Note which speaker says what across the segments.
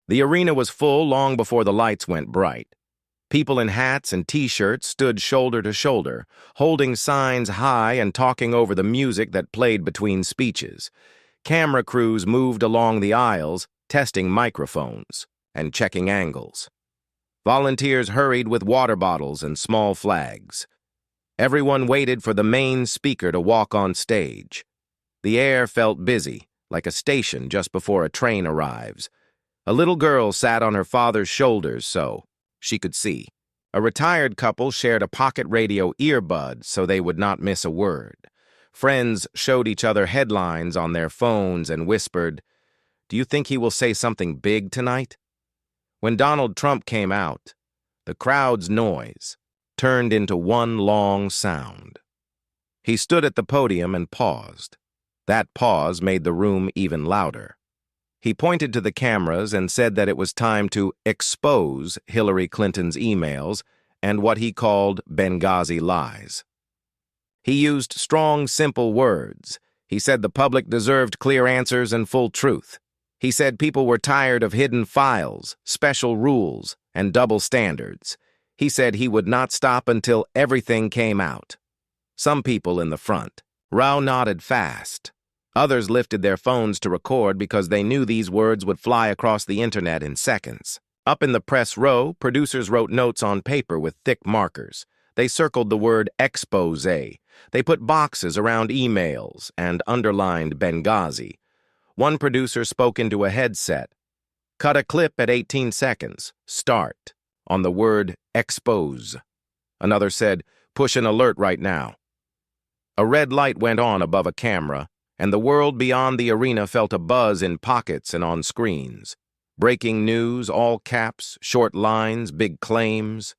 Speaker 1: The arena was full long before the lights went bright. People in hats and t-shirts stood shoulder to shoulder, holding signs high and talking over the music that played between speeches. Camera crews moved along the aisles, testing microphones and checking angles. Volunteers hurried with water bottles and small flags. Everyone waited for the main speaker to walk on stage. The air felt busy, like a station just before a train arrives. A little girl sat on her father's shoulders so she could see. A retired couple shared a pocket radio earbud so they would not miss a word. Friends showed each other headlines on their phones and whispered, "Do you think he will say something big tonight?" When Donald Trump came out, the crowd's noise turned into one long sound. He stood at the podium and paused. That pause made the room even louder. He pointed to the cameras and said that it was time to expose Hillary Clinton's emails and what he called Benghazi lies. He used strong, simple words. He said the public deserved clear answers and full truth. He said people were tired of hidden files, special rules, and double standards. He said he would not stop until everything came out. Some people in the front, Rao nodded fast. Others lifted their phones to record because they knew these words would fly across the internet in seconds. Up in the press row, producers wrote notes on paper with thick markers. They circled the word expose. They put boxes around emails and underlined Benghazi. One producer spoke into a headset. Cut a clip at 18 seconds. Start. On the word expose. Another said, push an alert right now. A red light went on above a camera, and the world beyond the arena felt a buzz in pockets and on screens. Breaking news, all caps, short lines, big claims.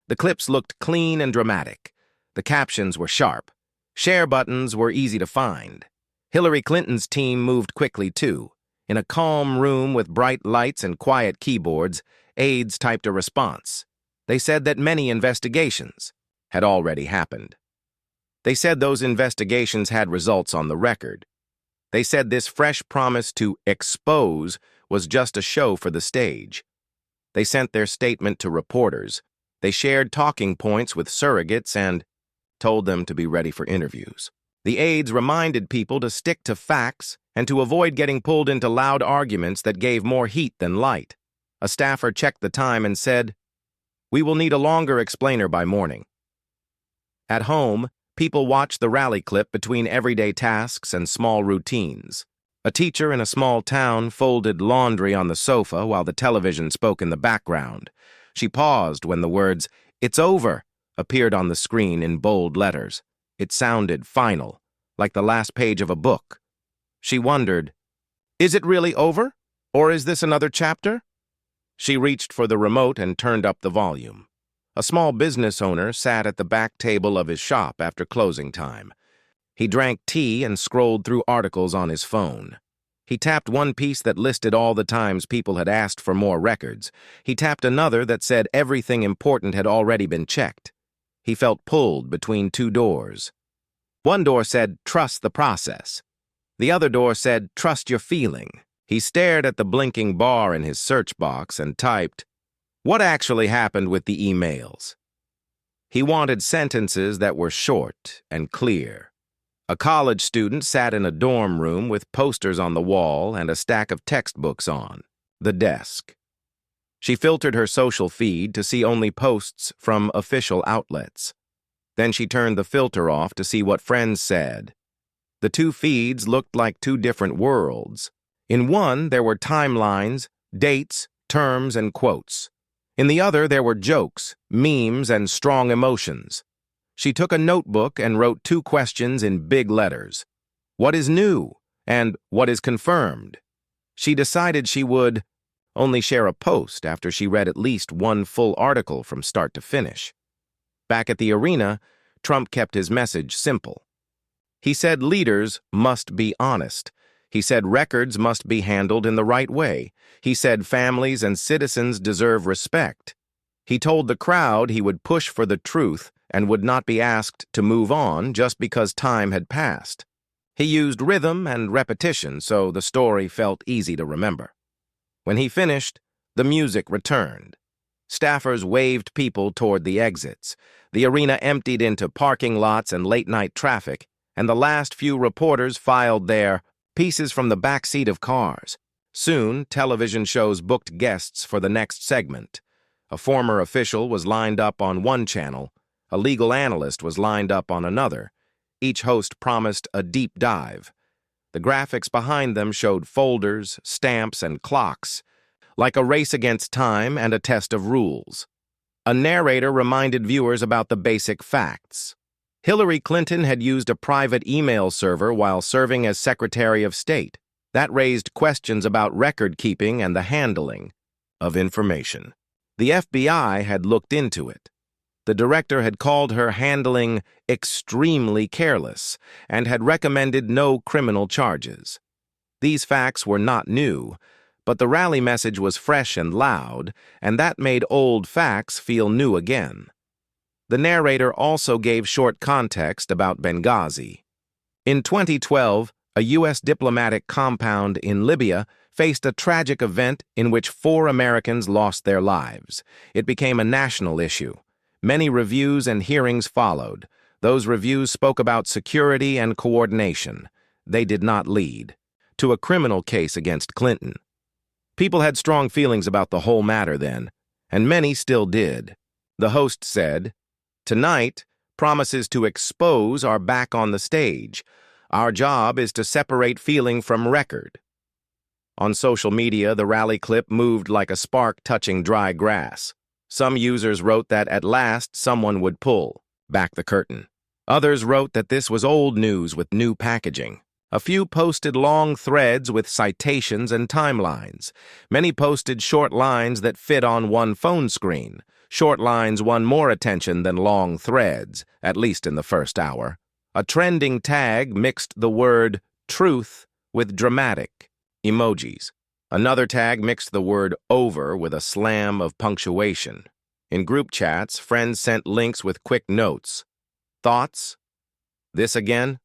Speaker 1: The clips looked clean and dramatic. The captions were sharp. Share buttons were easy to find. Hillary Clinton's team moved quickly, too. In a calm room with bright lights and quiet keyboards, aides typed a response. They said that many investigations had already happened. They said those investigations had results on the record. They said this fresh promise to expose was just a show for the stage. They sent their statement to reporters. They shared talking points with surrogates and told them to be ready for interviews. The aides reminded people to stick to facts and to avoid getting pulled into loud arguments that gave more heat than light. A staffer checked the time and said, "We will need a longer explainer by morning." At home, people watched the rally clip between everyday tasks and small routines. A teacher in a small town folded laundry on the sofa while the television spoke in the background. She paused when the words, "It's over," appeared on the screen in bold letters. It sounded final, like the last page of a book. She wondered, is it really over? Or is this another chapter? She reached for the remote and turned up the volume. A small business owner sat at the back table of his shop after closing time. He drank tea and scrolled through articles on his phone. He tapped one piece that listed all the times people had asked for more records. He tapped another that said everything important had already been checked. He felt pulled between two doors. One door said, "Trust the process." The other door said, "Trust your feeling." He stared at the blinking bar in his search box and typed, "What actually happened with the emails?" He wanted sentences that were short and clear. A college student sat in a dorm room with posters on the wall and a stack of textbooks on the desk. She filtered her social feed to see only posts from official outlets. Then she turned the filter off to see what friends said. The two feeds looked like two different worlds. In one, there were timelines, dates, terms, and quotes. In the other, there were jokes, memes, and strong emotions. She took a notebook and wrote two questions in big letters. What is new? And what is confirmed? She decided she would only share a post after she read at least one full article from start to finish. Back at the arena, Trump kept his message simple. He said leaders must be honest. He said records must be handled in the right way. He said families and citizens deserve respect. He told the crowd he would push for the truth and would not be asked to move on just because time had passed. He used rhythm and repetition so the story felt easy to remember. When he finished, the music returned. Staffers waved people toward the exits. The arena emptied into parking lots and late-night traffic, and the last few reporters filed their pieces from the back seat of cars. Soon, television shows booked guests for the next segment. A former official was lined up on one channel. A legal analyst was lined up on another. Each host promised a deep dive. The graphics behind them showed folders, stamps, and clocks, like a race against time and a test of rules. A narrator reminded viewers about the basic facts. Hillary Clinton had used a private email server while serving as Secretary of State. That raised questions about record-keeping and the handling of information. The FBI had looked into it. The director had called her handling extremely careless and had recommended no criminal charges. These facts were not new, but the rally message was fresh and loud, and that made old facts feel new again. The narrator also gave short context about Benghazi. In 2012, a U.S. diplomatic compound in Libya faced a tragic event in which 4 Americans lost their lives. It became a national issue. Many reviews and hearings followed. Those reviews spoke about security and coordination. They did not lead to a criminal case against Clinton. People had strong feelings about the whole matter then, and many still did. The host said, "Tonight, promises to expose are back on the stage. Our job is to separate feeling from record." On social media, the rally clip moved like a spark touching dry grass. Some users wrote that at last someone would pull back the curtain. Others wrote that this was old news with new packaging. A few posted long threads with citations and timelines. Many posted short lines that fit on one phone screen. Short lines won more attention than long threads, at least in the first hour. A trending tag mixed the word truth with dramatic emojis. Another tag mixed the word over with a slam of punctuation. In group chats, friends sent links with quick notes. Thoughts? This again?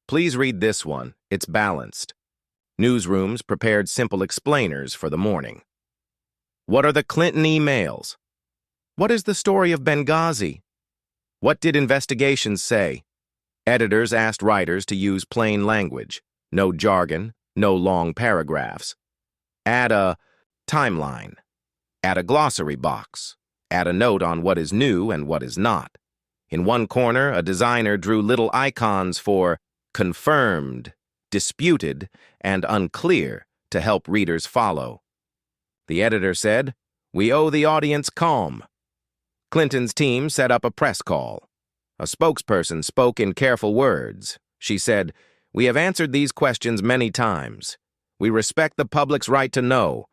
Speaker 1: Please read this one. It's balanced. Newsrooms prepared simple explainers for the morning. What are the Clinton emails? What is the story of Benghazi? What did investigations say? Editors asked writers to use plain language. No jargon, no long paragraphs. Add a timeline. Add a glossary box. Add a note on what is new and what is not. In one corner, a designer drew little icons for confirmed, disputed, and unclear to help readers follow. The editor said, "We owe the audience calm." Clinton's team set up a press call. A spokesperson spoke in careful words. She said, "We have answered these questions many times. We respect the public's right to know.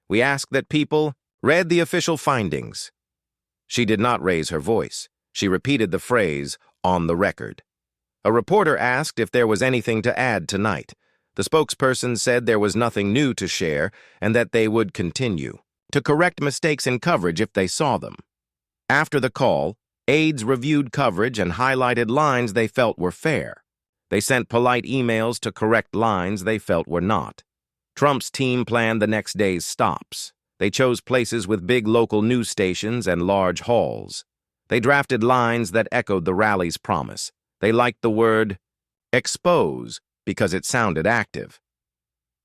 Speaker 1: We ask that people read the official findings." She did not raise her voice. She repeated the phrase, "on the record." A reporter asked if there was anything to add tonight. The spokesperson said there was nothing new to share and that they would continue to correct mistakes in coverage if they saw them. After the call, aides reviewed coverage and highlighted lines they felt were fair. They sent polite emails to correct lines they felt were not. Trump's team planned the next day's stops. They chose places with big local news stations and large halls. They drafted lines that echoed the rally's promise. They liked the word expose because it sounded active.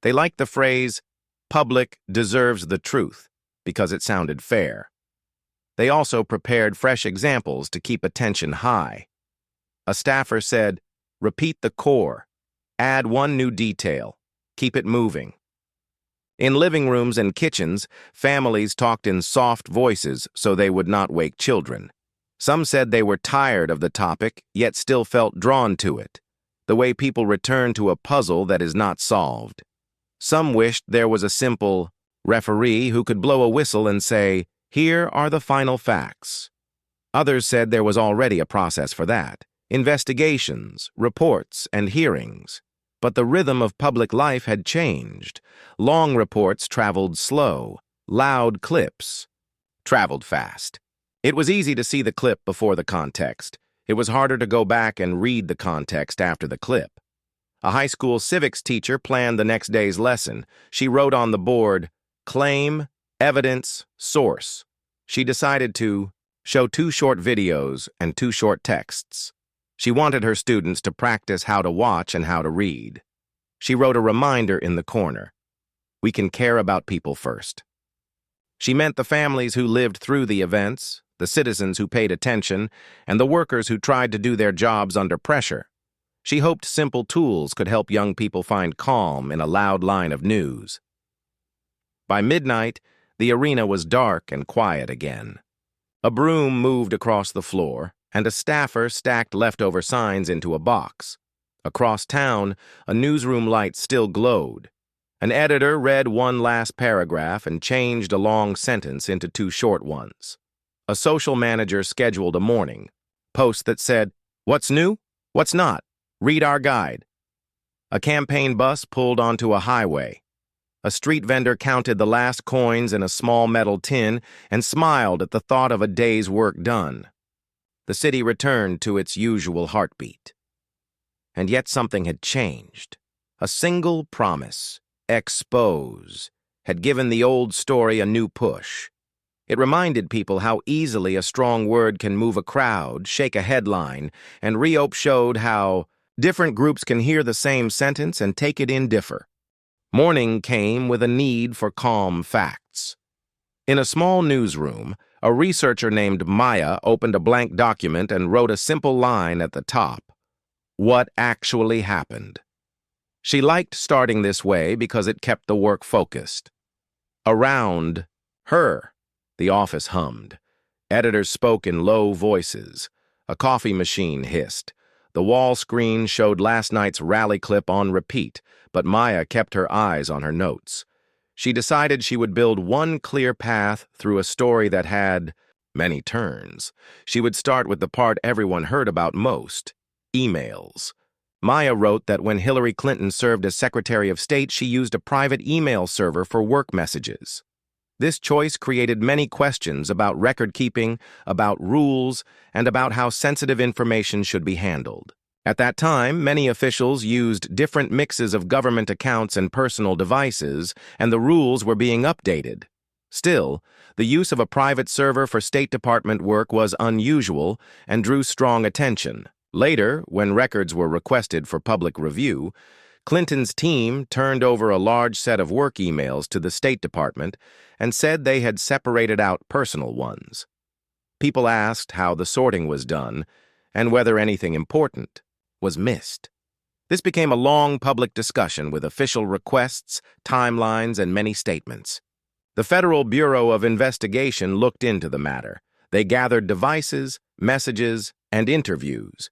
Speaker 1: They liked the phrase public deserves the truth because it sounded fair. They also prepared fresh examples to keep attention high. A staffer said, "Repeat the core. Add one new detail. Keep it moving." In living rooms and kitchens, families talked in soft voices so they would not wake children. Some said they were tired of the topic, yet still felt drawn to it, the way people return to a puzzle that is not solved. Some wished there was a simple referee who could blow a whistle and say, "Here are the final facts." Others said there was already a process for that: investigations, reports, and hearings. But the rhythm of public life had changed. Long reports traveled slow. Loud clips traveled fast. It was easy to see the clip before the context. It was harder to go back and read the context after the clip. A high school civics teacher planned the next day's lesson. She wrote on the board, Claim, evidence, source. She decided to show 2 short videos and 2 short texts. She wanted her students to practice how to watch and how to read. She wrote a reminder in the corner. We can care about people first. She meant the families who lived through the events, the citizens who paid attention, and the workers who tried to do their jobs under pressure. She hoped simple tools could help young people find calm in a loud line of news. By midnight, the arena was dark and quiet again. A broom moved across the floor, and a staffer stacked leftover signs into a box. Across town, a newsroom light still glowed. An editor read one last paragraph and changed a long sentence into 2 short ones. A social manager scheduled a morning post that said, "What's new? What's not? Read our guide." A campaign bus pulled onto a highway. A street vendor counted the last coins in a small metal tin and smiled at the thought of a day's work done. The city returned to its usual heartbeat. And yet something had changed. A single promise, expose, had given the old story a new push. It reminded people how easily a strong word can move a crowd, shake a headline, and Reop showed how different groups can hear the same sentence and take it in differ. Morning came with a need for calm facts. In a small newsroom, a researcher named Maya opened a blank document and wrote a simple line at the top. What actually happened? She liked starting this way because it kept the work focused. Around her, the office hummed. Editors spoke in low voices. A coffee machine hissed. The wall screen showed last night's rally clip on repeat, but Maya kept her eyes on her notes. She decided she would build one clear path through a story that had many turns. She would start with the part everyone heard about most, emails. Maya wrote that when Hillary Clinton served as Secretary of State, she used a private email server for work messages. This choice created many questions about record-keeping, about rules, and about how sensitive information should be handled. At that time, many officials used different mixes of government accounts and personal devices, and the rules were being updated. Still, the use of a private server for State Department work was unusual and drew strong attention. Later, when records were requested for public review, Clinton's team turned over a large set of work emails to the State Department and said they had separated out personal ones. People asked how the sorting was done and whether anything important was missed. This became a long public discussion with official requests, timelines, and many statements. The Federal Bureau of Investigation looked into the matter. They gathered devices, messages, and interviews.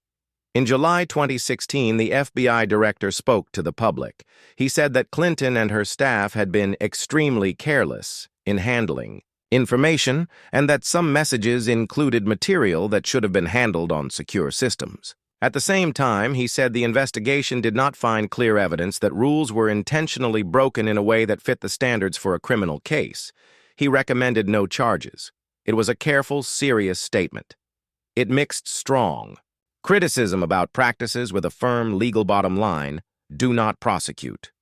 Speaker 1: In July 2016, the FBI director spoke to the public. He said that Clinton and her staff had been extremely careless in handling information and that some messages included material that should have been handled on secure systems. At the same time, he said the investigation did not find clear evidence that rules were intentionally broken in a way that fit the standards for a criminal case. He recommended no charges. It was a careful, serious statement. It mixed strong criticism about practices with a firm legal bottom line: do not prosecute.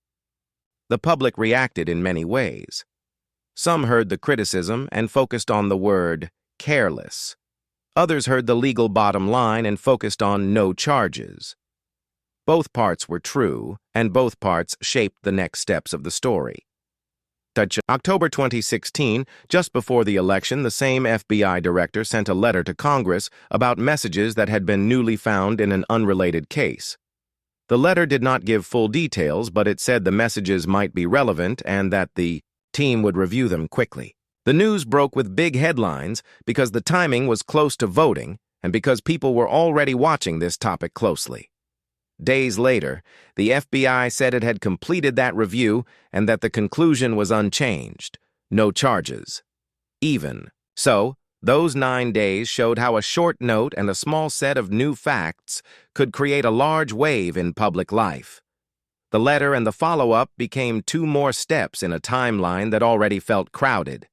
Speaker 1: The public reacted in many ways. Some heard the criticism and focused on the word careless. Others heard the legal bottom line and focused on no charges. Both parts were true, and both parts shaped the next steps of the story. October 2016, just before the election, the same FBI director sent a letter to Congress about messages that had been newly found in an unrelated case. The letter did not give full details, but it said the messages might be relevant and that the team would review them quickly. The news broke with big headlines because the timing was close to voting and because people were already watching this topic closely. Days later, the FBI said it had completed that review and that the conclusion was unchanged: no charges. Even so, those 9 days showed how a short note and a small set of new facts could create a large wave in public life. The letter and the follow-up became 2 more steps in a timeline that already felt crowded.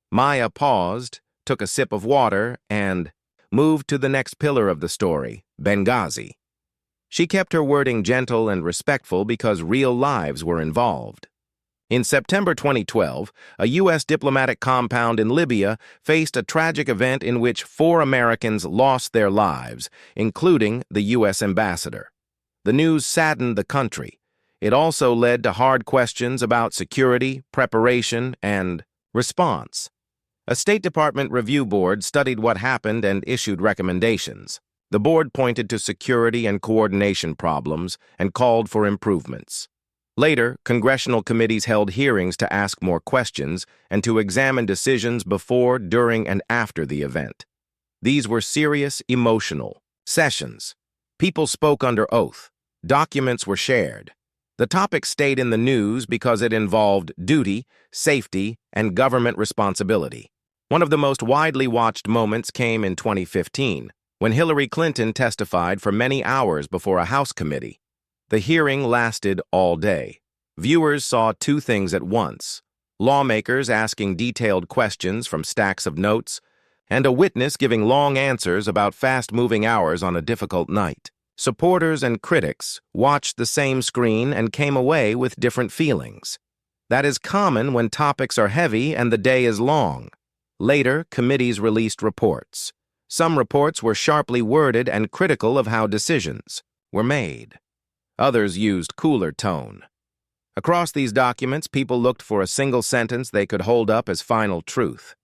Speaker 1: Maya paused, took a sip of water, and moved to the next pillar of the story, Benghazi. She kept her wording gentle and respectful because real lives were involved. In September 2012, a U.S. diplomatic compound in Libya faced a tragic event in which 4 Americans lost their lives, including the U.S. ambassador. The news saddened the country. It also led to hard questions about security, preparation, and response. A State Department review board studied what happened and issued recommendations. The board pointed to security and coordination problems and called for improvements. Later, congressional committees held hearings to ask more questions and to examine decisions before, during, and after the event. These were serious, emotional sessions. People spoke under oath. Documents were shared. The topic stayed in the news because it involved duty, safety, and government responsibility. One of the most widely watched moments came in 2015, when Hillary Clinton testified for many hours before a House committee. The hearing lasted all day. Viewers saw 2 things at once: lawmakers asking detailed questions from stacks of notes, and a witness giving long answers about fast-moving hours on a difficult night. Supporters and critics watched the same screen and came away with different feelings. That is common when topics are heavy and the day is long. Later, committees released reports. Some reports were sharply worded and critical of how decisions were made. Others used cooler tone. Across these documents, people looked for a single sentence they could hold up as final truth.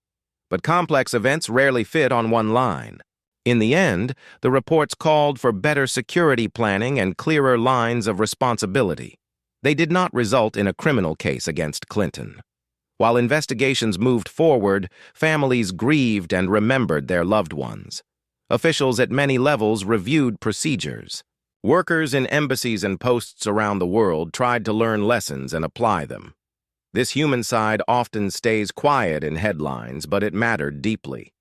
Speaker 1: But complex events rarely fit on one line. In the end, the reports called for better security planning and clearer lines of responsibility. They did not result in a criminal case against Clinton. While investigations moved forward, families grieved and remembered their loved ones. Officials at many levels reviewed procedures. Workers in embassies and posts around the world tried to learn lessons and apply them. This human side often stays quiet in headlines, but it mattered deeply.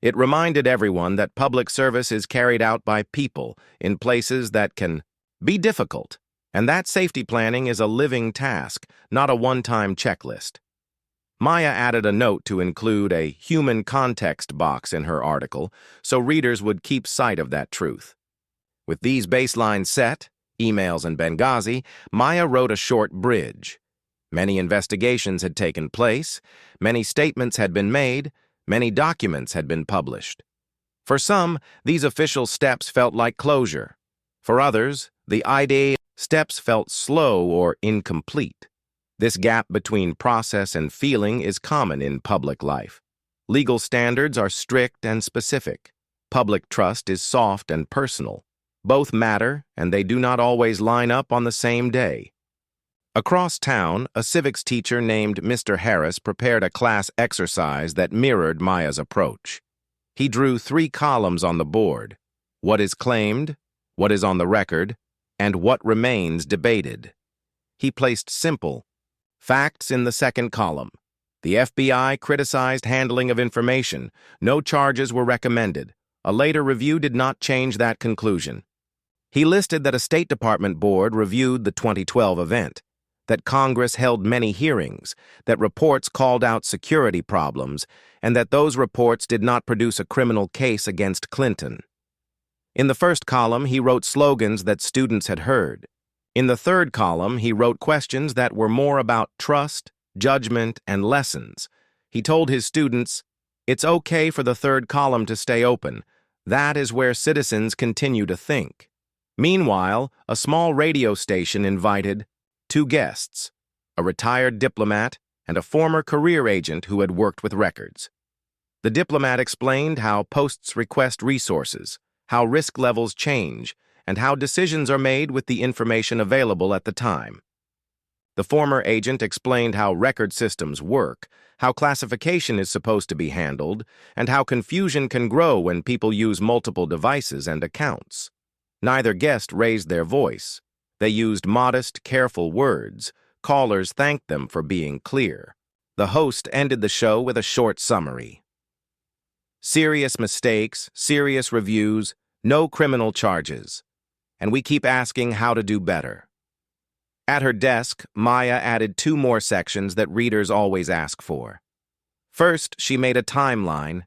Speaker 1: It reminded everyone that public service is carried out by people in places that can be difficult, and that safety planning is a living task, not a one-time checklist. Maya added a note to include a human context box in her article, so readers would keep sight of that truth. With these baselines set, emails and Benghazi, Maya wrote a short bridge. Many investigations had taken place, many statements had been made, many documents had been published. For some, these official steps felt like closure. For others, the steps felt slow or incomplete. This gap between process and feeling is common in public life. Legal standards are strict and specific. Public trust is soft and personal. Both matter, and they do not always line up on the same day. Across town, a civics teacher named Mr. Harris prepared a class exercise that mirrored Maya's approach. He drew 3 columns on the board: what is claimed, what is on the record, and what remains debated. He placed simple facts in the second column. The FBI criticized handling of information. No charges were recommended. A later review did not change that conclusion. He listed that a State Department board reviewed the 2012 event, that Congress held many hearings, that reports called out security problems, and that those reports did not produce a criminal case against Clinton. In the first column, he wrote slogans that students had heard. In the third column, he wrote questions that were more about trust, judgment, and lessons. He told his students, "It's okay for the third column to stay open. That is where citizens continue to think." Meanwhile, a small radio station invited 2 guests, a retired diplomat and a former career agent who had worked with records. The diplomat explained how posts request resources, how risk levels change, and how decisions are made with the information available at the time. The former agent explained how record systems work, how classification is supposed to be handled, and how confusion can grow when people use multiple devices and accounts. Neither guest raised their voice. They used modest, careful words. Callers thanked them for being clear. The host ended the show with a short summary. Serious mistakes, serious reviews, no criminal charges. And we keep asking how to do better. At her desk, Maya added 2 more sections that readers always ask for. First, she made a timeline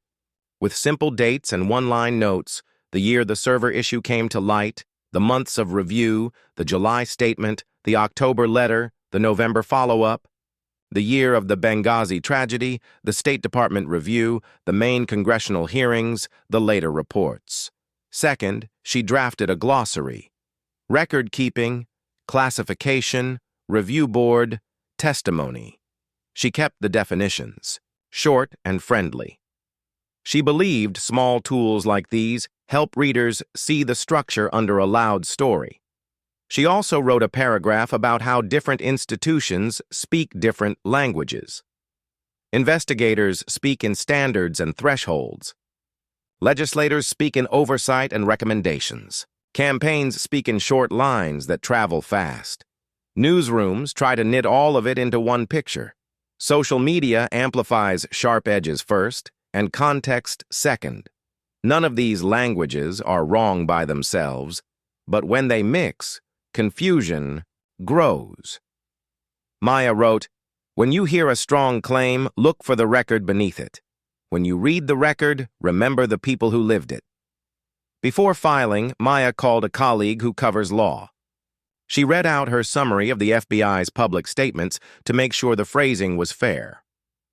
Speaker 1: with simple dates and one-line notes: the year the server issue came to light, the months of review, the July statement, the October letter, the November follow-up. The year of the Benghazi tragedy, the State Department review, the main congressional hearings, the later reports. Second, she drafted a glossary. Record-keeping, classification, review board, testimony. She kept the definitions, short and friendly. She believed small tools like these help readers see the structure under a loud story. She also wrote a paragraph about how different institutions speak different languages. Investigators speak in standards and thresholds. Legislators speak in oversight and recommendations. Campaigns speak in short lines that travel fast. Newsrooms try to knit all of it into one picture. Social media amplifies sharp edges first and context second. None of these languages are wrong by themselves, but when they mix, confusion grows. Maya wrote, "When you hear a strong claim, look for the record beneath it. When you read the record, remember the people who lived it." Before filing, Maya called a colleague who covers law. She read out her summary of the FBI's public statements to make sure the phrasing was fair.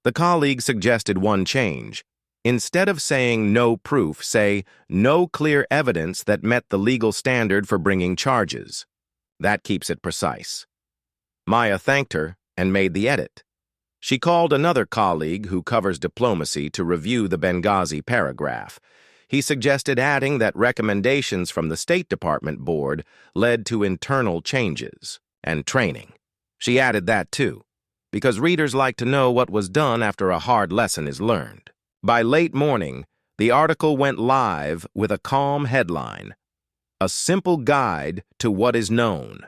Speaker 1: The colleague suggested one change. Instead of saying no proof, say no clear evidence that met the legal standard for bringing charges. That keeps it precise. Maya thanked her and made the edit. She called another colleague who covers diplomacy to review the Benghazi paragraph. He suggested adding that recommendations from the State Department board led to internal changes and training. She added that too, because readers like to know what was done after a hard lesson is learned. By late morning, the article went live with a calm headline, "A Simple Guide to What is Known."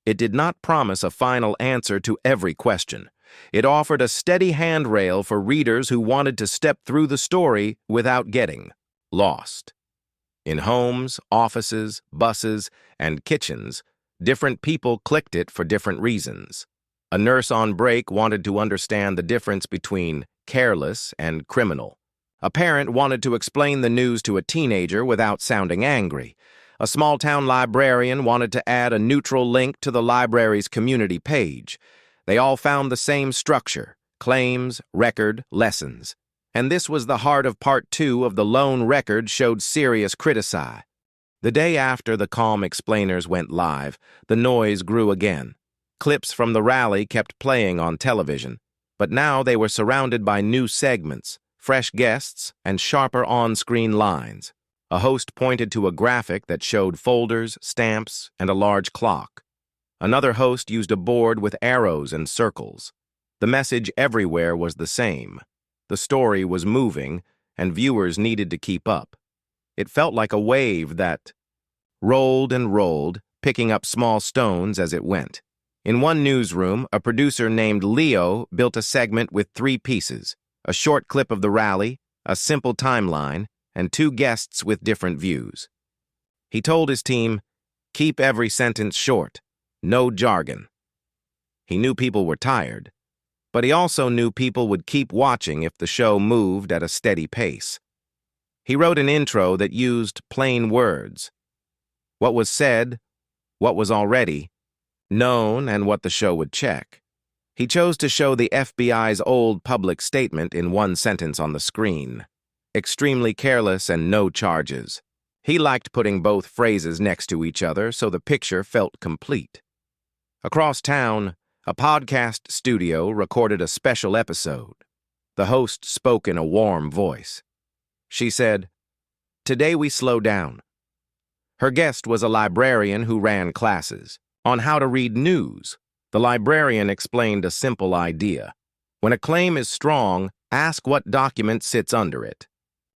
Speaker 1: It did not promise a final answer to every question. It offered a steady handrail for readers who wanted to step through the story without getting lost. In homes, offices, buses, and kitchens, different people clicked it for different reasons. A nurse on break wanted to understand the difference between careless and criminal. A parent wanted to explain the news to a teenager without sounding angry. A small-town librarian wanted to add a neutral link to the library's community page. They all found the same structure: claims, record, lessons. And this was the heart of Part 2 of the lone record showed serious criticism. The day after the calm explainers went live, the noise grew again. Clips from the rally kept playing on television, but now they were surrounded by new segments, fresh guests, and sharper on-screen lines. A host pointed to a graphic that showed folders, stamps, and a large clock. Another host used a board with arrows and circles. The message everywhere was the same. The story was moving, and viewers needed to keep up. It felt like a wave that rolled and rolled, picking up small stones as it went. In one newsroom, a producer named Leo built a segment with 3 pieces: a short clip of the rally, a simple timeline, and 2 guests with different views. He told his team, "Keep every sentence short, no jargon." He knew people were tired, but he also knew people would keep watching if the show moved at a steady pace. He wrote an intro that used plain words: what was said, what was already known, and what the show would check. He chose to show the FBI's old public statement in one sentence on the screen: extremely careless and no charges. He liked putting both phrases next to each other so the picture felt complete. Across town, a podcast studio recorded a special episode. The host spoke in a warm voice. She said, "Today we slow down." Her guest was a librarian who ran classes on how to read news. The librarian explained a simple idea. When a claim is strong, ask what document sits under it.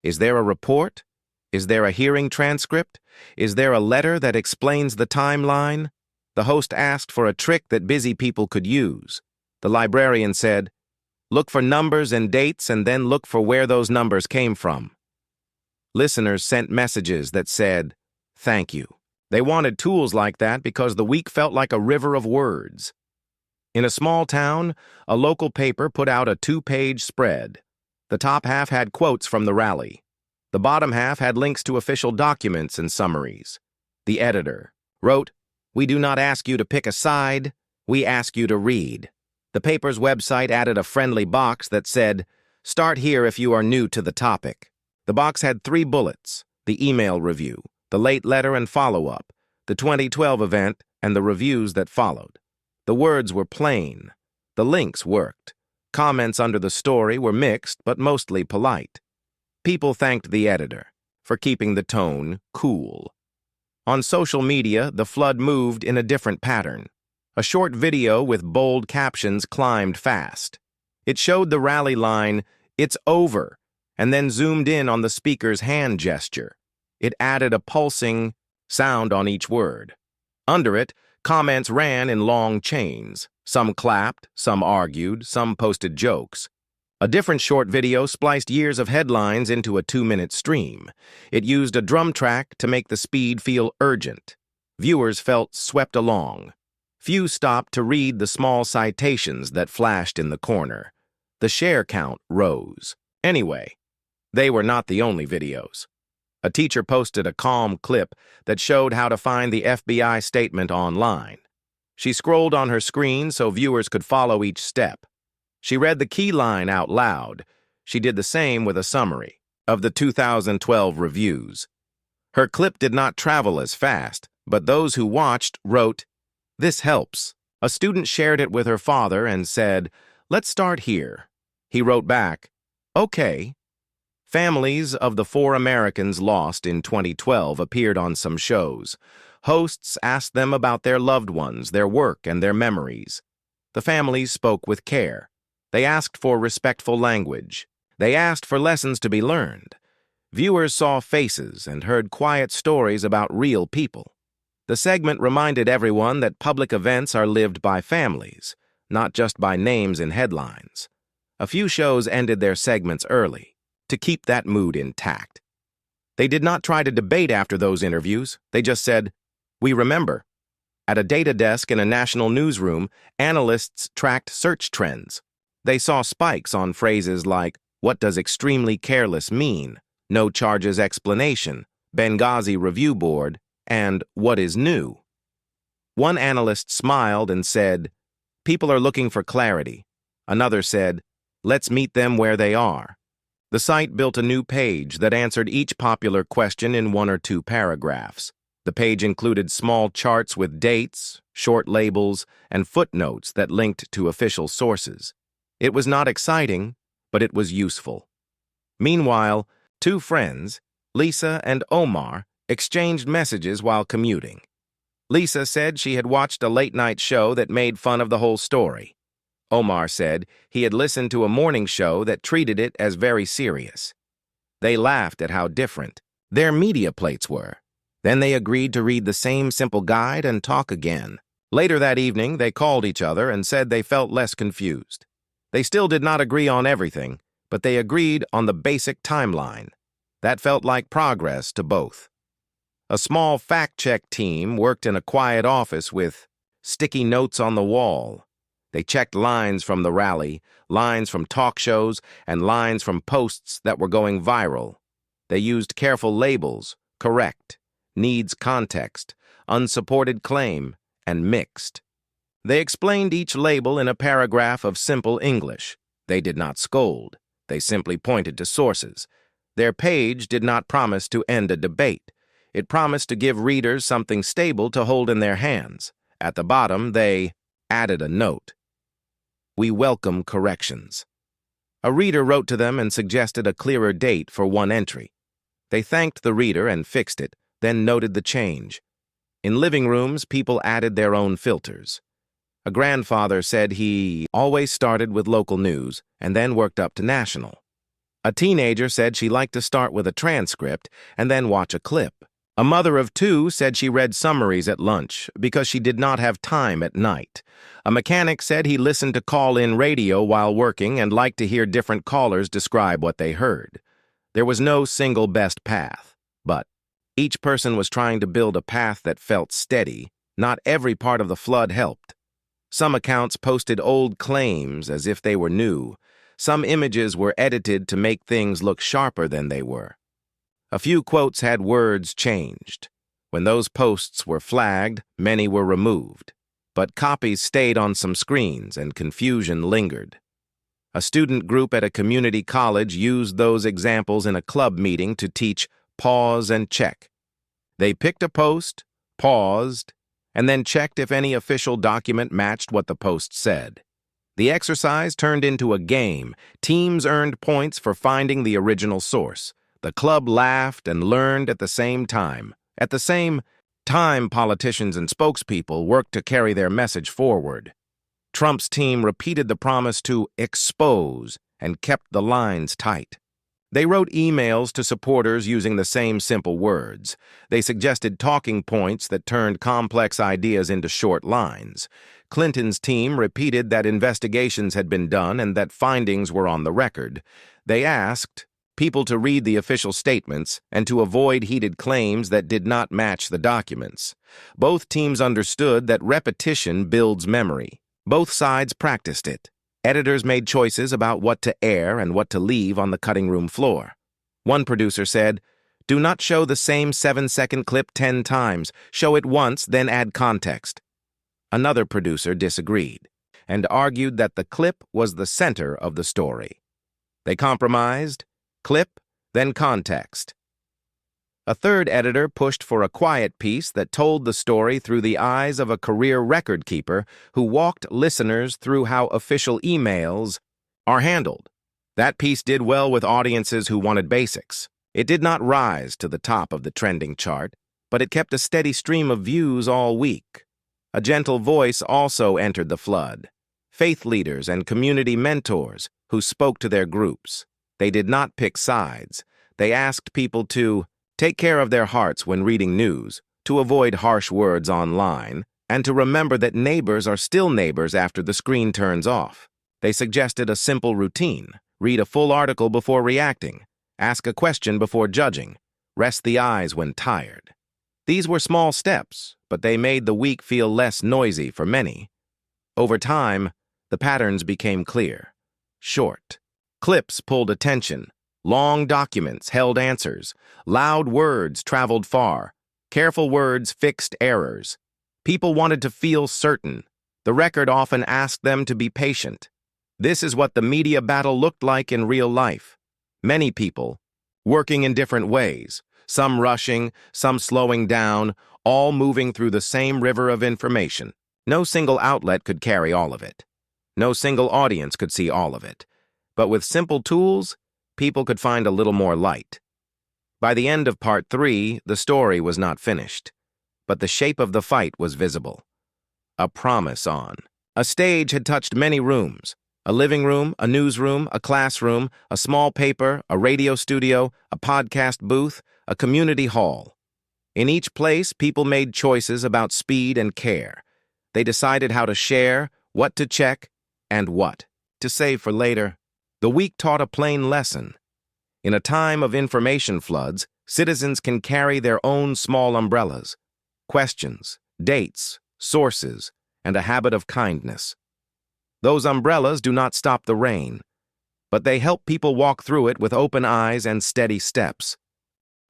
Speaker 1: Is there a report? Is there a hearing transcript? Is there a letter that explains the timeline? The host asked for a trick that busy people could use. The librarian said, "Look for numbers and dates and then look for where those numbers came from." Listeners sent messages that said, "Thank you." They wanted tools like that because the week felt like a river of words. In a small town, a local paper put out a 2-page spread. The top half had quotes from the rally. The bottom half had links to official documents and summaries. The editor wrote, "We do not ask you to pick a side, we ask you to read." The paper's website added a friendly box that said, "Start here if you are new to the topic." The box had 3 bullets: the email review, the late letter and follow-up, the 2012 event, and the reviews that followed. The words were plain. The links worked. Comments under the story were mixed but mostly polite. People thanked the editor for keeping the tone cool. On social media, the flood moved in a different pattern. A short video with bold captions climbed fast. It showed the rally line, "It's over," and then zoomed in on the speaker's hand gesture. It added a pulsing sound on each word. Under it, comments ran in long chains. Some clapped, some argued, some posted jokes. A different short video spliced years of headlines into a 2-minute stream. It used a drum track to make the speed feel urgent. Viewers felt swept along. Few stopped to read the small citations that flashed in the corner. The share count rose. Anyway, they were not the only videos. A teacher posted a calm clip that showed how to find the FBI statement online. She scrolled on her screen so viewers could follow each step. She read the key line out loud. She did the same with a summary of the 2012 reviews. Her clip did not travel as fast, but those who watched wrote, "This helps." A student shared it with her father and said, "Let's start here." He wrote back, "Okay." Families of the 4 Americans lost in 2012 appeared on some shows. Hosts asked them about their loved ones, their work, and their memories. The families spoke with care. They asked for respectful language. They asked for lessons to be learned. Viewers saw faces and heard quiet stories about real people. The segment reminded everyone that public events are lived by families, not just by names in headlines. A few shows ended their segments early to keep that mood intact. They did not try to debate after those interviews. They just said, "We remember." At a data desk in a national newsroom, analysts tracked search trends. They saw spikes on phrases like, "What does extremely careless mean?" "No charges explanation," "Benghazi review board," and "What is new?" One analyst smiled and said, "People are looking for clarity." Another said, "Let's meet them where they are." The site built a new page that answered each popular question in 1 or 2 paragraphs. The page included small charts with dates, short labels, and footnotes that linked to official sources. It was not exciting, but it was useful. Meanwhile, 2 friends, Lisa and Omar, exchanged messages while commuting. Lisa said she had watched a late-night show that made fun of the whole story. Omar said he had listened to a morning show that treated it as very serious. They laughed at how different their media plates were. Then they agreed to read the same simple guide and talk again. Later that evening, they called each other and said they felt less confused. They still did not agree on everything, but they agreed on the basic timeline. That felt like progress to both. A small fact-check team worked in a quiet office with sticky notes on the wall. They checked lines from the rally, lines from talk shows, and lines from posts that were going viral. They used careful labels, correct, needs context, unsupported claim, and mixed. They explained each label in a paragraph of simple English. They did not scold. They simply pointed to sources. Their page did not promise to end a debate. It promised to give readers something stable to hold in their hands. At the bottom, they added a note. "We welcome corrections." A reader wrote to them and suggested a clearer date for one entry. They thanked the reader and fixed it, then noted the change. In living rooms, people added their own filters. A grandfather said he always started with local news and then worked up to national. A teenager said she liked to start with a transcript and then watch a clip. A mother of 2 said she read summaries at lunch because she did not have time at night. A mechanic said he listened to call-in radio while working and liked to hear different callers describe what they heard. There was no single best path, but each person was trying to build a path that felt steady. Not every part of the flood helped. Some accounts posted old claims as if they were new. Some images were edited to make things look sharper than they were. A few quotes had words changed. When those posts were flagged, many were removed. but copies stayed on some screens and confusion lingered. A student group at a community college used those examples in a club meeting to teach pause and check. They picked a post, paused, and then checked if any official document matched what the post said. The exercise turned into a game. Teams earned points for finding the original source. The club laughed and learned at the same time. At the same time, politicians and spokespeople worked to carry their message forward. Trump's team repeated the promise to expose and kept the lines tight. They wrote emails to supporters using the same simple words. They suggested talking points that turned complex ideas into short lines. Clinton's team repeated that investigations had been done and that findings were on the record. They asked people to read the official statements and to avoid heated claims that did not match the documents. Both teams understood that repetition builds memory. Both sides practiced it. Editors made choices about what to air and what to leave on the cutting room floor. One producer said, "Do not show the same 7-second clip 10 times. Show it once, then add context." Another producer disagreed and argued that the clip was the center of the story. They compromised: clip, then context. A third editor pushed for a quiet piece that told the story through the eyes of a career record keeper who walked listeners through how official emails are handled. That piece did well with audiences who wanted basics. It did not rise to the top of the trending chart, but it kept a steady stream of views all week. A gentle voice also entered the flood. Faith leaders and community mentors who spoke to their groups. They did not pick sides. They asked people to take care of their hearts when reading news, to avoid harsh words online, and to remember that neighbors are still neighbors after the screen turns off. They suggested a simple routine: read a full article before reacting, ask a question before judging, rest the eyes when tired. These were small steps, but they made the week feel less noisy for many. Over time, the patterns became clear. Short clips pulled attention. Long documents held answers. Loud words traveled far. Careful words fixed errors. People wanted to feel certain. The record often asked them to be patient. This is what the media battle looked like in real life. Many people, working in different ways, some rushing, some slowing down, all moving through the same river of information. No single outlet could carry all of it. No single audience could see all of it. But with simple tools, people could find a little more light. By the end of part 3, the story was not finished, but the shape of the fight was visible. A promise on. A stage had touched many rooms: a living room, a newsroom, a classroom, a small paper, a radio studio, a podcast booth, a community hall. In each place, people made choices about speed and care. They decided how to share, what to check, and what to save for later. The week taught a plain lesson. In a time of information floods, citizens can carry their own small umbrellas: questions, dates, sources, and a habit of kindness. Those umbrellas do not stop the rain, but they help people walk through it with open eyes and steady steps.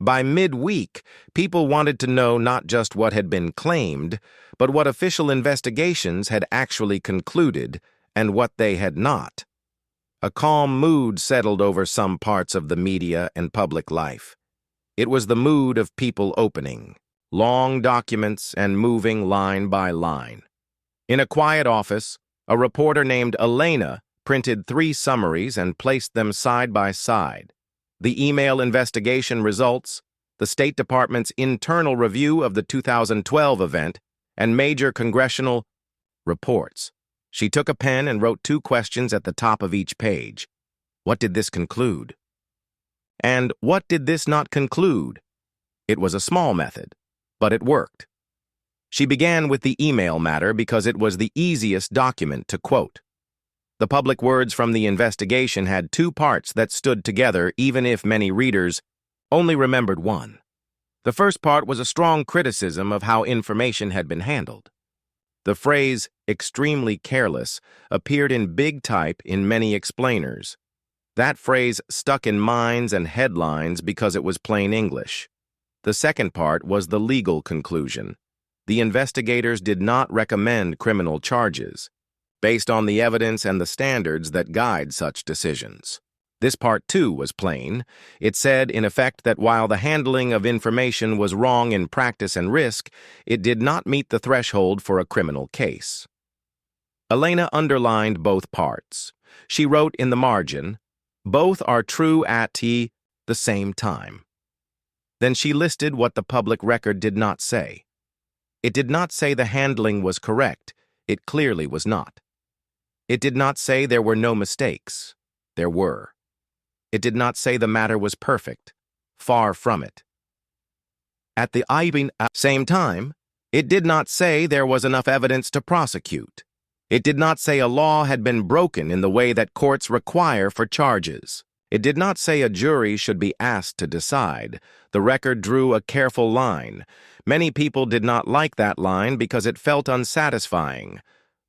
Speaker 1: By mid-week, people wanted to know not just what had been claimed, but what official investigations had actually concluded and what they had not. A calm mood settled over some parts of the media and public life. It was the mood of people opening long documents and moving line by line. In a quiet office, a reporter named Elena printed 3 summaries and placed them side by side: the email investigation results, the State Department's internal review of the 2012 event, and major congressional reports. She took a pen and wrote 2 questions at the top of each page. What did this conclude? And what did this not conclude? It was a small method, but it worked. She began with the email matter because it was the easiest document to quote. The public words from the investigation had 2 parts that stood together, even if many readers only remembered one. The first part was a strong criticism of how information had been handled. The phrase "extremely careless" appeared in big type in many explainers. That phrase stuck in minds and headlines because it was plain English. The second part was the legal conclusion. The investigators did not recommend criminal charges, based on the evidence and the standards that guide such decisions. This part, too, was plain. It said, in effect, that while the handling of information was wrong in practice and risk, it did not meet the threshold for a criminal case. Elena underlined both parts. She wrote in the margin, "Both are true at the same time." Then she listed what the public record did not say. It did not say the handling was correct. It clearly was not. It did not say there were no mistakes. There were. It did not say the matter was perfect. Far from it. At the same time, it did not say there was enough evidence to prosecute. It did not say a law had been broken in the way that courts require for charges. It did not say a jury should be asked to decide. The record drew a careful line. Many people did not like that line because it felt unsatisfying.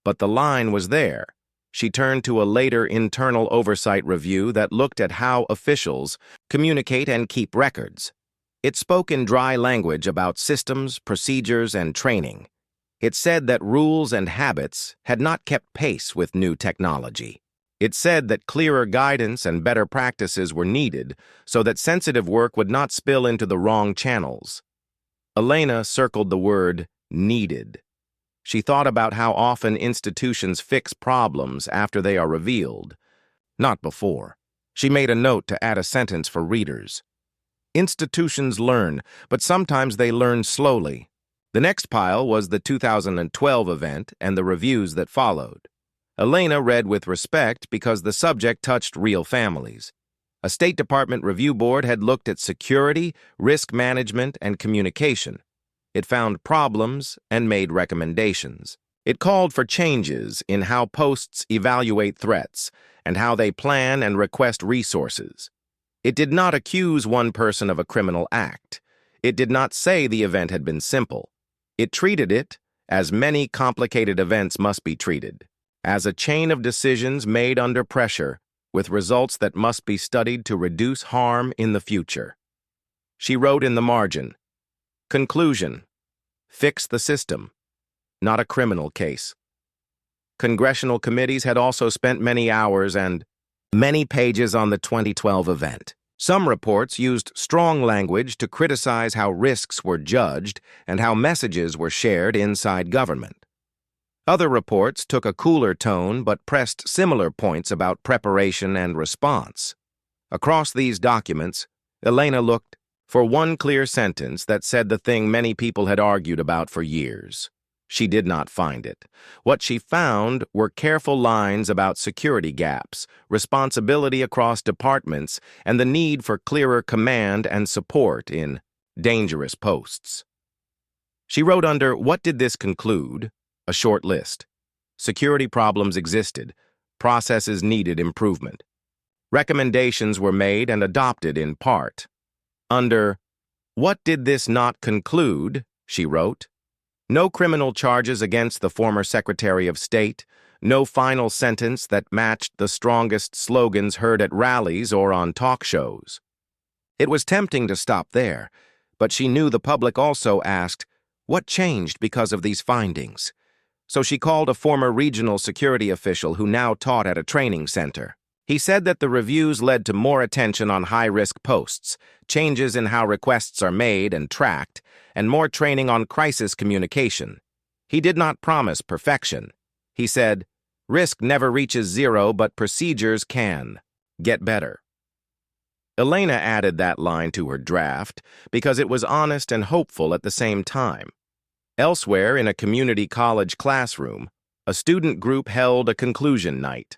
Speaker 1: But the line was there. She turned to a later internal oversight review that looked at how officials communicate and keep records. It spoke in dry language about systems, procedures, and training. It said that rules and habits had not kept pace with new technology. It said that clearer guidance and better practices were needed so that sensitive work would not spill into the wrong channels. Elena circled the word needed. She thought about how often institutions fix problems after they are revealed, not before. She made a note to add a sentence for readers. Institutions learn, but sometimes they learn slowly. The next pile was the 2012 event and the reviews that followed. Elena read with respect because the subject touched real families. A State Department review board had looked at security, risk management, and communication. It found problems and made recommendations. It called for changes in how posts evaluate threats and how they plan and request resources. It did not accuse one person of a criminal act. It did not say the event had been simple. It treated it, as many complicated events must be treated, as a chain of decisions made under pressure, with results that must be studied to reduce harm in the future. She wrote in the margin, "Conclusion: fix the system, not a criminal case." Congressional committees had also spent many hours and many pages on the 2012 event. Some reports used strong language to criticize how risks were judged and how messages were shared inside government. Other reports took a cooler tone but pressed similar points about preparation and response. Across these documents, Elena looked for one clear sentence that said the thing many people had argued about for years. She did not find it. What she found were careful lines about security gaps, responsibility across departments, and the need for clearer command and support in dangerous posts. She wrote under "What did this conclude?" a short list. Security problems existed. Processes needed improvement. Recommendations were made and adopted in part. Under "What did this not conclude?" she wrote, "No criminal charges against the former Secretary of State, no final sentence that matched the strongest slogans heard at rallies or on talk shows." It was tempting to stop there, but she knew the public also asked, what changed because of these findings? So she called a former regional security official who now taught at a training center. He said that the reviews led to more attention on high-risk posts, changes in how requests are made and tracked, and more training on crisis communication. He did not promise perfection. He said, "Risk never reaches zero, but procedures can. Get better." Elena added that line to her draft because it was honest and hopeful at the same time. Elsewhere, in a community college classroom, a student group held a conclusion night.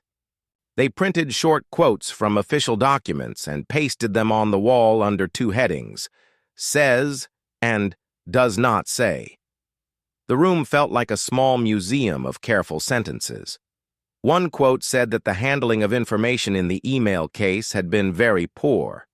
Speaker 1: They printed short quotes from official documents and pasted them on the wall under two headings, "Says" and "Does not say." The room felt like a small museum of careful sentences. One quote said that the handling of information in the email case had been very poor.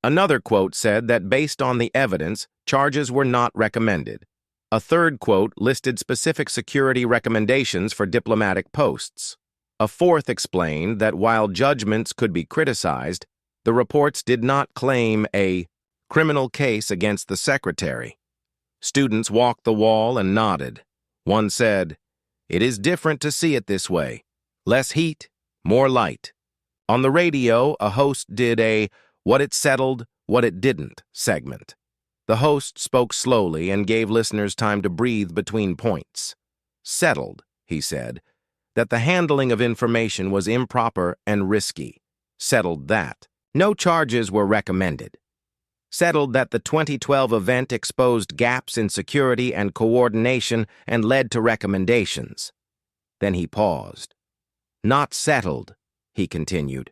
Speaker 1: Another quote said that based on the evidence, charges were not recommended. A third quote listed specific security recommendations for diplomatic posts. A fourth explained that while judgments could be criticized, the reports did not claim a criminal case against the secretary. Students walked the wall and nodded. One said, "It is different to see it this way. Less heat, more light." On the radio, a host did a "what it settled, what it didn't" segment. The host spoke slowly and gave listeners time to breathe between points. "Settled," he said, "that the handling of information was improper and risky. Settled that no charges were recommended. Settled that the 2012 event exposed gaps in security and coordination and led to recommendations." Then he paused. "Not settled," he continued,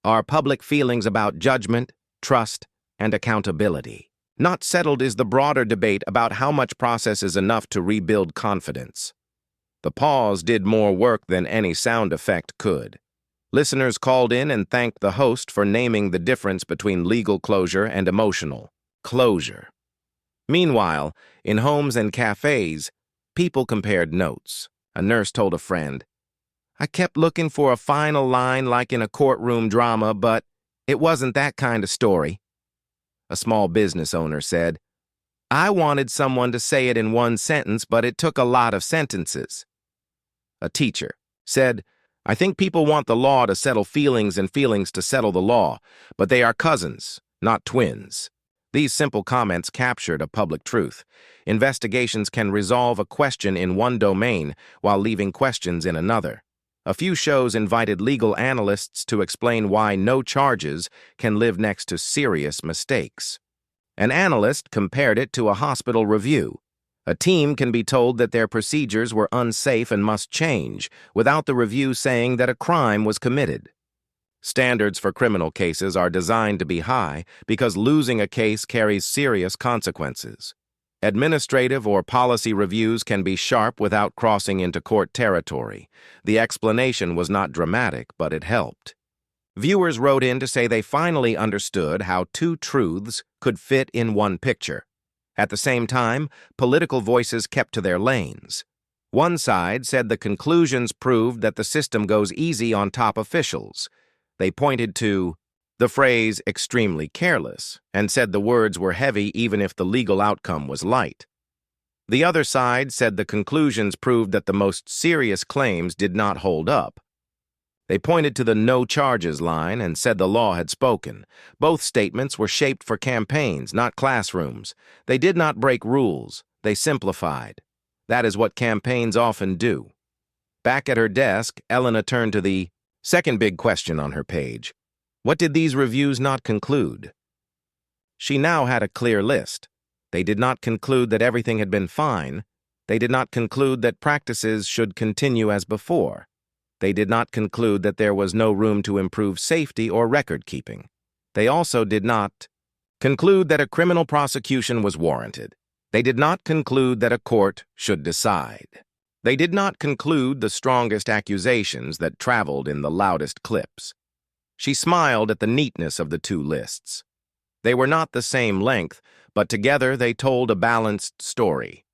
Speaker 1: "are public feelings about judgment, trust, and accountability. Not settled is the broader debate about how much process is enough to rebuild confidence." The pause did more work than any sound effect could. Listeners called in and thanked the host for naming the difference between legal closure and emotional closure. Meanwhile, in homes and cafes, people compared notes. A nurse told a friend, "I kept looking for a final line like in a courtroom drama, but it wasn't that kind of story." A small business owner said, "I wanted someone to say it in one sentence, but it took a lot of sentences." A teacher said, "I think people want the law to settle feelings and feelings to settle the law, but they are cousins, not twins." These simple comments captured a public truth. Investigations can resolve a question in one domain while leaving questions in another. A few shows invited legal analysts to explain why no charges can live next to serious mistakes. An analyst compared it to a hospital review. A team can be told that their procedures were unsafe and must change, without the review saying that a crime was committed. Standards for criminal cases are designed to be high because losing a case carries serious consequences. Administrative or policy reviews can be sharp without crossing into court territory. The explanation was not dramatic, but it helped. Viewers wrote in to say they finally understood how two truths could fit in one picture. At the same time, political voices kept to their lanes. One side said the conclusions proved that the system goes easy on top officials. They pointed to the phrase "extremely careless" and said the words were heavy even if the legal outcome was light. The other side said the conclusions proved that the most serious claims did not hold up. They pointed to the "no charges" line and said the law had spoken. Both statements were shaped for campaigns, not classrooms. They did not break rules. They simplified. That is what campaigns often do. Back at her desk, Elena turned to the second big question on her page. What did these reviews not conclude? She now had a clear list. They did not conclude that everything had been fine. They did not conclude that practices should continue as before. They did not conclude that there was no room to improve safety or record-keeping. They also did not conclude that a criminal prosecution was warranted. They did not conclude that a court should decide. They did not conclude the strongest accusations that traveled in the loudest clips. She smiled at the neatness of the two lists. They were not the same length, but together they told a balanced story.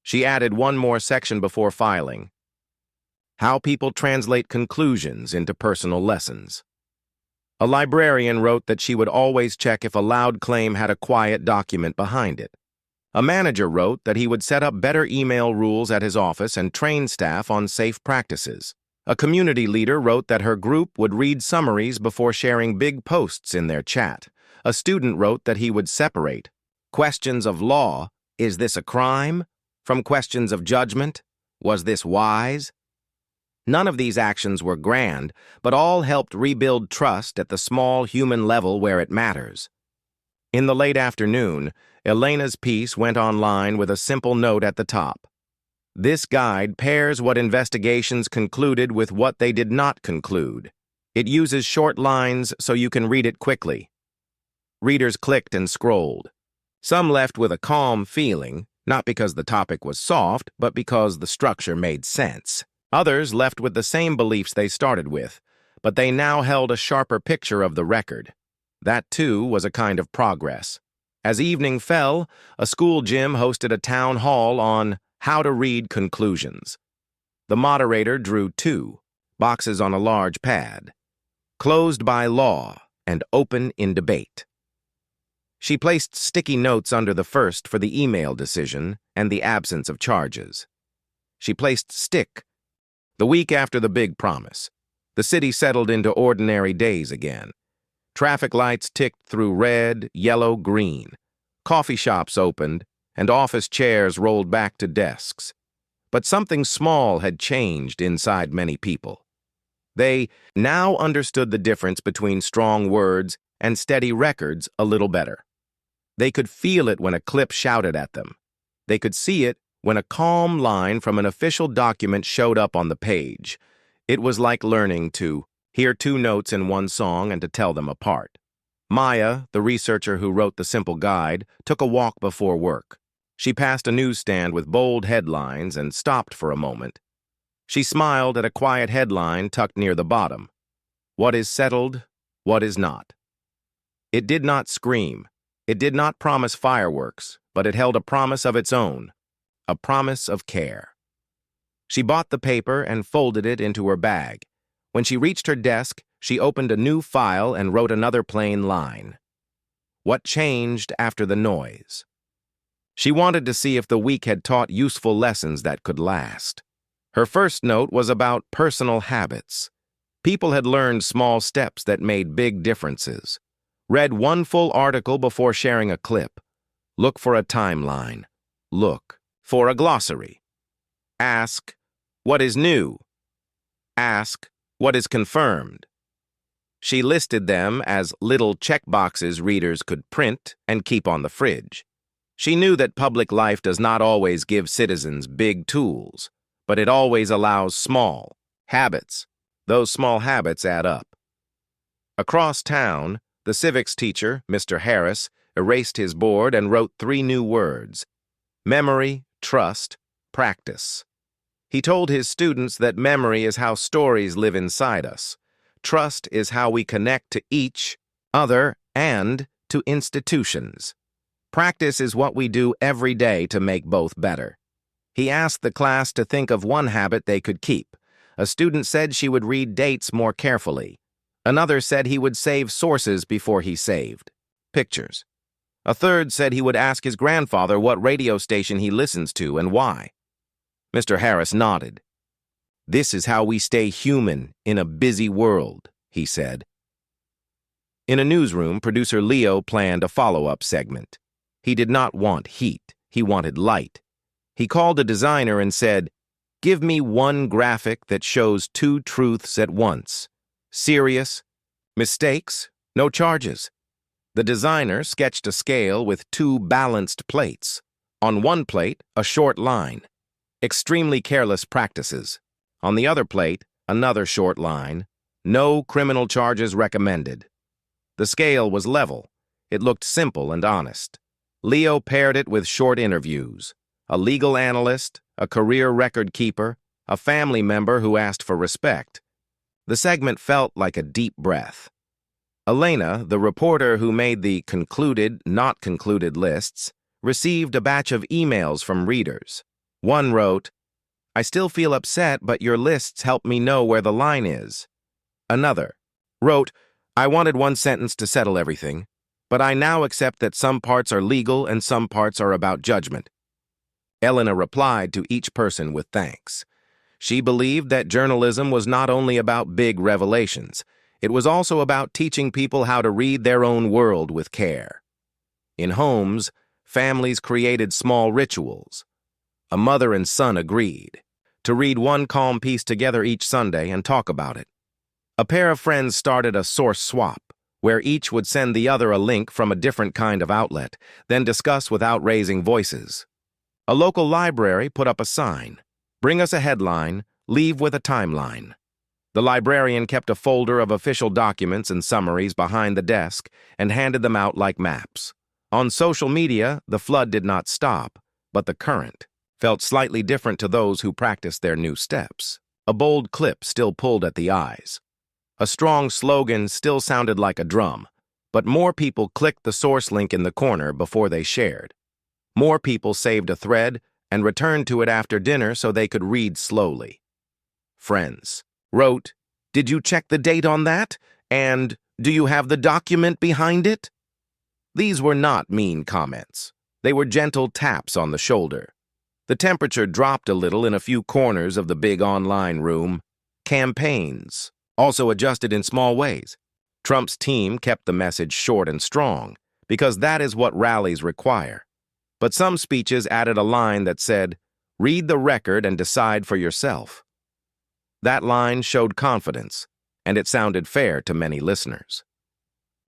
Speaker 1: She added one more section before filing: how people translate conclusions into personal lessons. A librarian wrote that she would always check if a loud claim had a quiet document behind it. A manager wrote that he would set up better email rules at his office and train staff on safe practices. A community leader wrote that her group would read summaries before sharing big posts in their chat. A student wrote that he would separate questions of law, "Is this a crime?" from questions of judgment, "Was this wise?" None of these actions were grand, but all helped rebuild trust at the small human level where it matters. In the late afternoon, Elena's piece went online with a simple note at the top. This guide pairs what investigations concluded with what they did not conclude. It uses short lines so you can read it quickly. Readers clicked and scrolled. Some left with a calm feeling, not because the topic was soft, but because the structure made sense. Others left with the same beliefs they started with, but they now held a sharper picture of the record. That, too, was a kind of progress. As evening fell, a school gym hosted a town hall on how to read conclusions. The moderator drew 2 boxes on a large pad: closed by law and open in debate. She placed sticky notes under the first for the email decision and the absence of charges. She placed stick. The week after the big promise, the city settled into ordinary days again. Traffic lights ticked through red, yellow, green. Coffee shops opened, and office chairs rolled back to desks. But something small had changed inside many people. They now understood the difference between strong words and steady records a little better. They could feel it when a clip shouted at them. They could see it when a calm line from an official document showed up on the page. It was like learning to hear two notes in one song and to tell them apart. Maya, the researcher who wrote the simple guide, took a walk before work. She passed a newsstand with bold headlines and stopped for a moment. She smiled at a quiet headline tucked near the bottom. What is settled, what is not. It did not scream. It did not promise fireworks, but it held a promise of its own, a promise of care. She bought the paper and folded it into her bag. When she reached her desk, she opened a new file and wrote another plain line. What changed after the noise? She wanted to see if the week had taught useful lessons that could last. Her first note was about personal habits. People had learned small steps that made big differences. Read one full article before sharing a clip. Look for a timeline. Look for a glossary. Ask, what is new? Ask, what is confirmed? She listed them as little checkboxes readers could print and keep on the fridge. She knew that public life does not always give citizens big tools, but it always allows small habits. Those small habits add up. Across town, the civics teacher, Mr. Harris, erased his board and wrote 3 new words: memory, trust, practice. He told his students that memory is how stories live inside us. Trust is how we connect to each other and to institutions. Practice is what we do every day to make both better. He asked the class to think of one habit they could keep. A student said she would read dates more carefully. Another said he would save sources before he saved pictures. A third said he would ask his grandfather what radio station he listens to and why. Mr. Harris nodded. This is how we stay human in a busy world, he said. In a newsroom, producer Leo planned a follow-up segment. He did not want heat. He wanted light. He called a designer and said, "Give me one graphic that shows 2 truths at once. Serious, mistakes, no charges." The designer sketched a scale with 2 balanced plates. On one plate, a short line, extremely careless practices. On the other plate, another short line, no criminal charges recommended. The scale was level. It looked simple and honest. Leo paired it with short interviews. A legal analyst, a career record keeper, a family member who asked for respect. The segment felt like a deep breath. Elena, the reporter who made the concluded, not concluded lists, received a batch of emails from readers. One wrote, "I still feel upset, but your lists help me know where the line is." Another wrote, "I wanted one sentence to settle everything, but I now accept that some parts are legal and some parts are about judgment." Elena replied to each person with thanks. She believed that journalism was not only about big revelations, it was also about teaching people how to read their own world with care. In homes, families created small rituals. A mother and son agreed to read one calm piece together each Sunday and talk about it. A pair of friends started a source swap, where each would send the other a link from a different kind of outlet, then discuss without raising voices. A local library put up a sign, "Bring us a headline, leave with a timeline." The librarian kept a folder of official documents and summaries behind the desk and handed them out like maps. On social media, the flood did not stop, but the current felt slightly different to those who practiced their new steps. A bold clip still pulled at the eyes. A strong slogan still sounded like a drum, but more people clicked the source link in the corner before they shared. More people saved a thread and returned to it after dinner so they could read slowly. Friends wrote, "Did you check the date on that? And do you have the document behind it?" These were not mean comments. They were gentle taps on the shoulder. The temperature dropped a little in a few corners of the big online room. Campaigns also adjusted in small ways. Trump's team kept the message short and strong, because that is what rallies require. But some speeches added a line that said, "Read the record and decide for yourself." That line showed confidence, and it sounded fair to many listeners.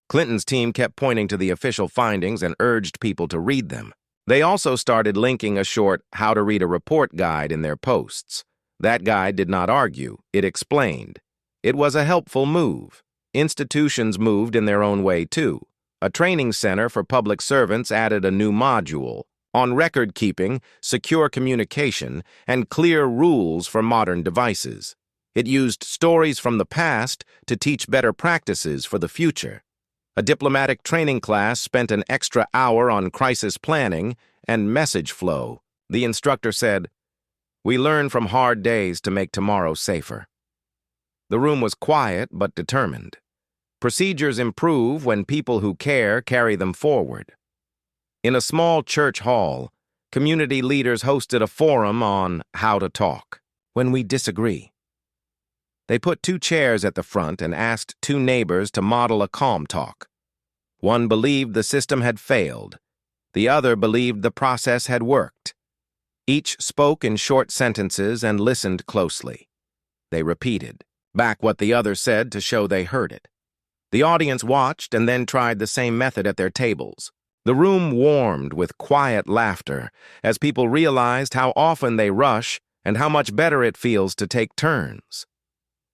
Speaker 1: Clinton's team kept pointing to the official findings and urged people to read them. They also started linking a short How to Read a Report guide in their posts. That guide did not argue, it explained. It was a helpful move. Institutions moved in their own way too. A training center for public servants added a new module on record keeping, secure communication, and clear rules for modern devices. It used stories from the past to teach better practices for the future. A diplomatic training class spent an extra hour on crisis planning and message flow. The instructor said, "We learn from hard days to make tomorrow safer." The room was quiet but determined. Procedures improve when people who care carry them forward. In a small church hall, community leaders hosted a forum on how to talk when we disagree. They put 2 chairs at the front and asked 2 neighbors to model a calm talk. One believed the system had failed. The other believed the process had worked. Each spoke in short sentences and listened closely. They repeated back what the other said to show they heard it. The audience watched and then tried the same method at their tables. The room warmed with quiet laughter as people realized how often they rush and how much better it feels to take turns.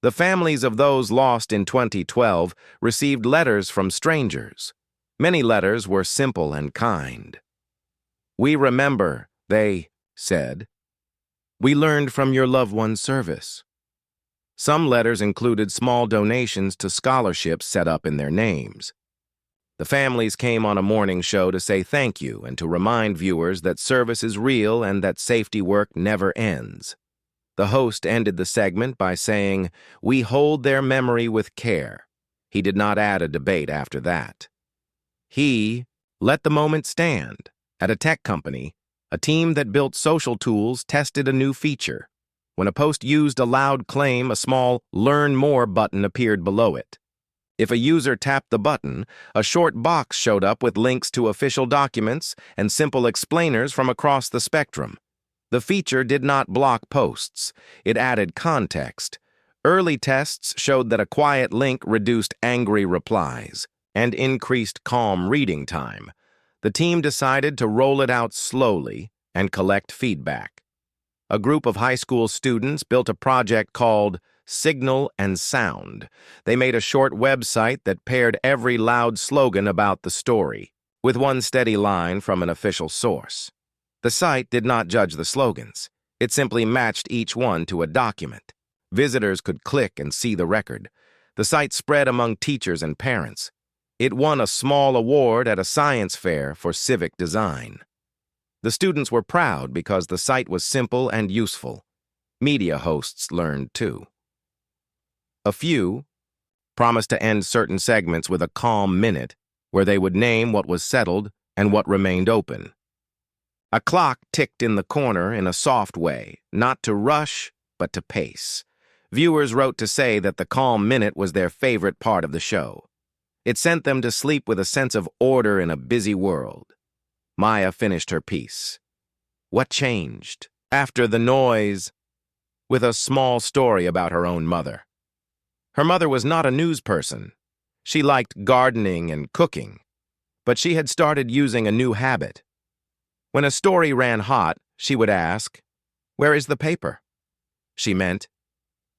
Speaker 1: The families of those lost in 2012 received letters from strangers. Many letters were simple and kind. "We remember," they said. "We learned from your loved one's service." Some letters included small donations to scholarships set up in their names. The families came on a morning show to say thank you and to remind viewers that service is real and that safety work never ends. The host ended the segment by saying, "We hold their memory with care." He did not add a debate after that. He let the moment stand. At a tech company, a team that built social tools tested a new feature. When a post used a loud claim, a small Learn More button appeared below it. If a user tapped the button, a short box showed up with links to official documents and simple explainers from across the spectrum. The feature did not block posts. It added context. Early tests showed that a quiet link reduced angry replies and increased calm reading time. The team decided to roll it out slowly and collect feedback. A group of high school students built a project called Signal and Sound. They made a short website that paired every loud slogan about the story with one steady line from an official source. The site did not judge the slogans. It simply matched each one to a document. Visitors could click and see the record. The site spread among teachers and parents. It won a small award at a science fair for civic design. The students were proud because the site was simple and useful. Media hosts learned too. A few promised to end certain segments with a calm minute where they would name what was settled and what remained open. A clock ticked in the corner in a soft way, not to rush, but to pace. Viewers wrote to say that the calm minute was their favorite part of the show. It sent them to sleep with a sense of order in a busy world. Maya finished her piece. What changed? After the noise, with a small story about her own mother. Her mother was not a news person. She liked gardening and cooking, but she had started using a new habit. When a story ran hot, she would ask, "Where is the paper?" She meant,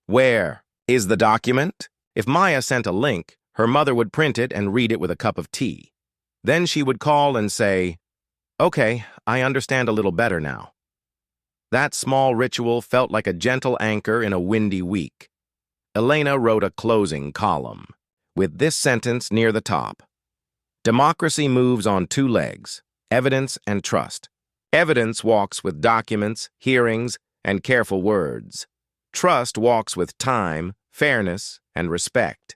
Speaker 1: "Where is the document?" If Maya sent a link, her mother would print it and read it with a cup of tea. Then she would call and say, "Okay, I understand a little better now." That small ritual felt like a gentle anchor in a windy week. Elena wrote a closing column, with this sentence near the top. "Democracy moves on 2 legs, evidence and trust. Evidence walks with documents, hearings, and careful words. Trust walks with time, fairness, and respect.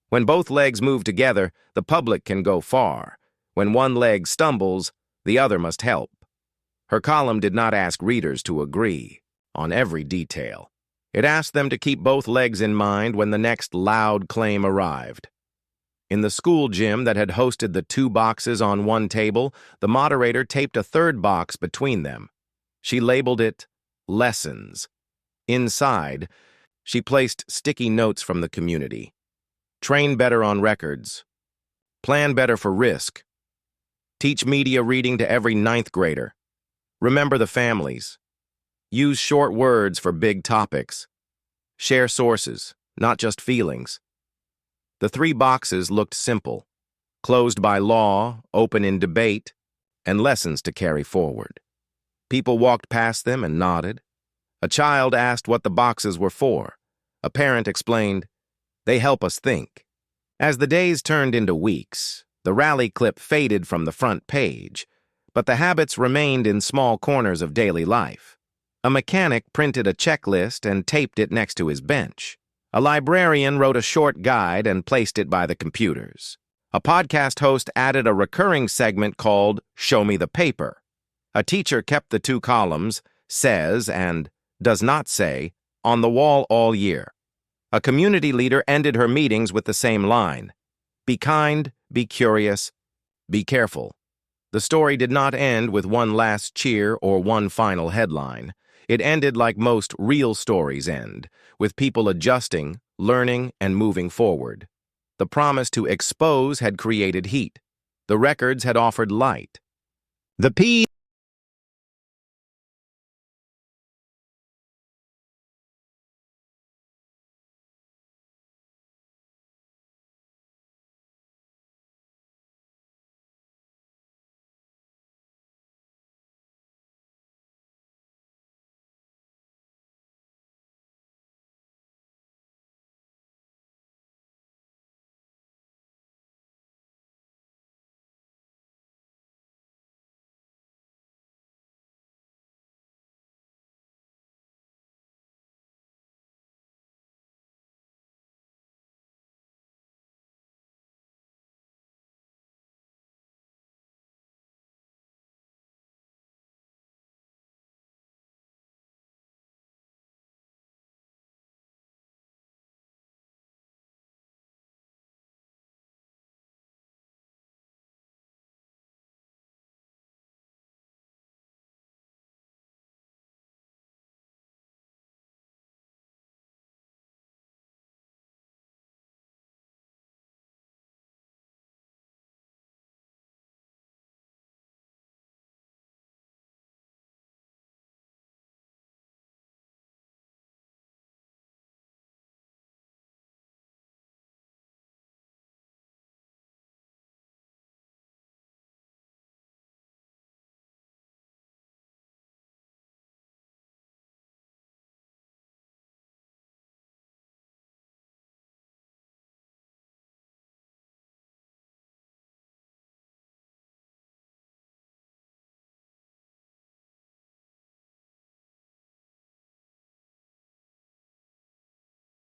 Speaker 1: When both legs move together, the public can go far. When one leg stumbles, the other must help. Her column did not ask readers to agree on every detail. It asked them to keep both legs in mind when the next loud claim arrived. In the school gym that had hosted the 2 boxes on one table, the moderator taped a third box between them. She labeled it Lessons. Inside, she placed sticky notes from the community. Train better on records. Plan better for risk. Teach media reading to every 9th grader. Remember the families. Use short words for big topics. Share sources, not just feelings. The 3 boxes looked simple, closed by law, open in debate, and lessons to carry forward. People walked past them and nodded. A child asked what the boxes were for. A parent explained, "They help us think." As the days turned into weeks, the rally clip faded from the front page, but the habits remained in small corners of daily life. A mechanic printed a checklist and taped it next to his bench. A librarian wrote a short guide and placed it by the computers. A podcast host added a recurring segment called Show Me the Paper. A teacher kept the 2 columns, Says and Does Not Say, on the wall all year. A community leader ended her meetings with the same line: be kind, be curious, be careful. The story did not end with one last cheer or one final headline. It ended like most real stories end, with people adjusting, learning, and moving forward. The promise to expose had created heat. The records had offered light. The P